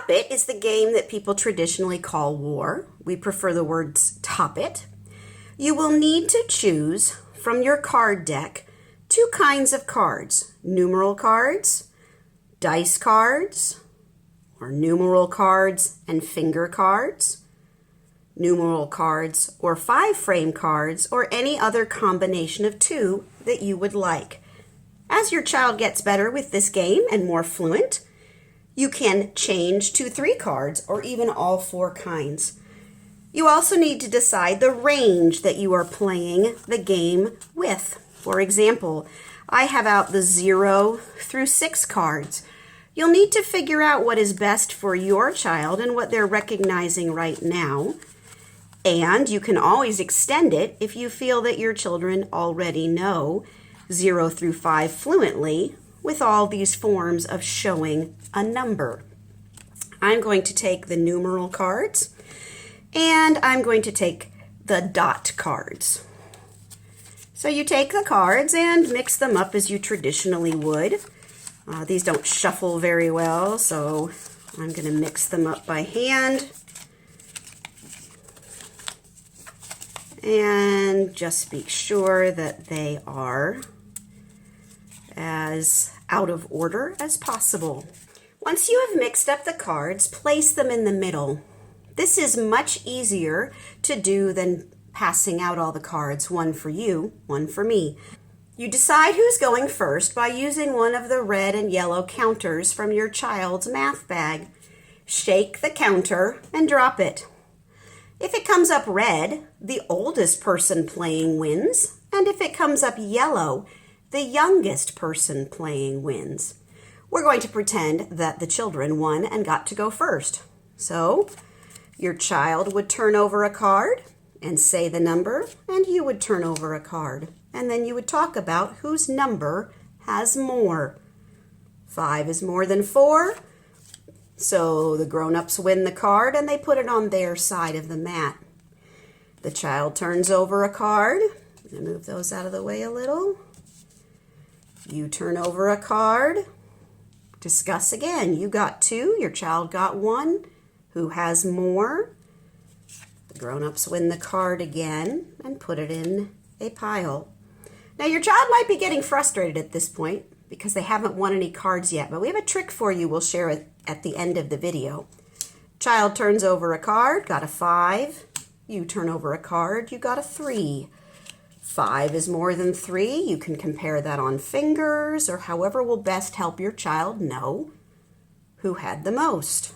Top It is the game that people traditionally call war. We prefer the words top it. You will need to choose from your card deck two kinds of cards: numeral cards, dice cards, or numeral cards and finger cards, numeral cards or 5-frame cards, or any other combination of two that you would like. As your child gets better with this game and more fluent, you can change to 3 cards or even all 4 kinds. You also need to decide the range that you are playing the game with. For example, I have out the 0 through 6 cards. You'll need to figure out what is best for your child and what they're recognizing right now. And you can always extend it if you feel that your children already know 0 through 5 fluently with all these forms of showing a number. I'm going to take the numeral cards and I'm going to take the dot cards. So you take the cards and mix them up as you traditionally would. These don't shuffle very well, so I'm going to mix them up by hand. And just be sure that they are as out of order as possible. Once you have mixed up the cards, place them in the middle. This is much easier to do than passing out all the cards, one for you, one for me. You decide who's going first by using one of the red and yellow counters from your child's math bag. Shake the counter and drop it. If it comes up red, the oldest person playing wins, and if it comes up yellow, the youngest person playing wins. We're going to pretend that the children won and got to go first. So, your child would turn over a card and say the number, and you would turn over a card. And then you would talk about whose number has more. 5 is more than 4. So the grown-ups win the card and they put it on their side of the mat. The child turns over a card. I'm going to move those out of the way a little. You turn over a card. Discuss again. You got 2, your child got 1. Who has more? The grown-ups win the card again and put it in a pile. Now your child might be getting frustrated at this point because they haven't won any cards yet, but we have a trick for you we'll share at the end of the video. Child turns over a card, got a 5. You turn over a card, you got a 3. 5 is more than 3. You can compare that on fingers or however will best help your child know who had the most.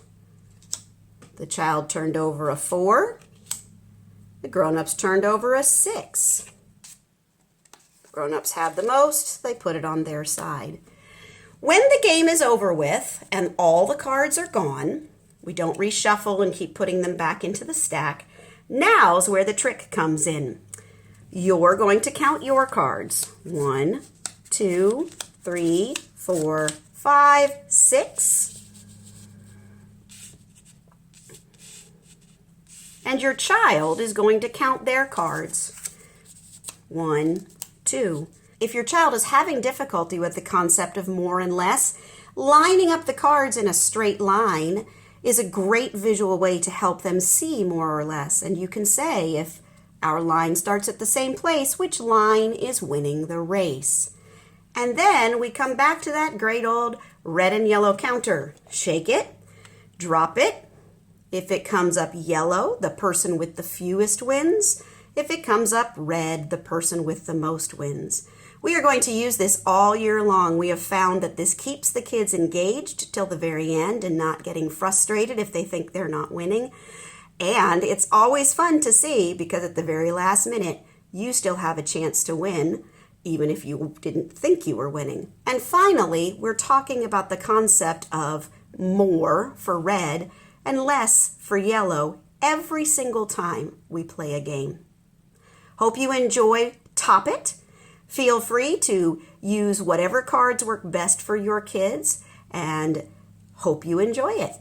The child turned over a 4. The grown-ups turned over a 6. Grown-ups have the most, they put it on their side. When the game is over with and all the cards are gone, we don't reshuffle and keep putting them back into the stack. Now's where the trick comes in. You're going to count your cards. 1, 2, 3, 4, 5, 6. And your child is going to count their cards. 1, 2. If your child is having difficulty with the concept of more and less, lining up the cards in a straight line is a great visual way to help them see more or less. And you can say, if our line starts at the same place, which line is winning the race? And then we come back to that great old red and yellow counter. Shake it, drop it. If it comes up yellow, the person with the fewest wins. If it comes up red, the person with the most wins. We are going to use this all year long. We have found that this keeps the kids engaged till the very end and not getting frustrated if they think they're not winning. And it's always fun to see because at the very last minute, you still have a chance to win, even if you didn't think you were winning. And finally, we're talking about the concept of more for red and less for yellow every single time we play a game. Hope you enjoy Top It. Feel free to use whatever cards work best for your kids and hope you enjoy it.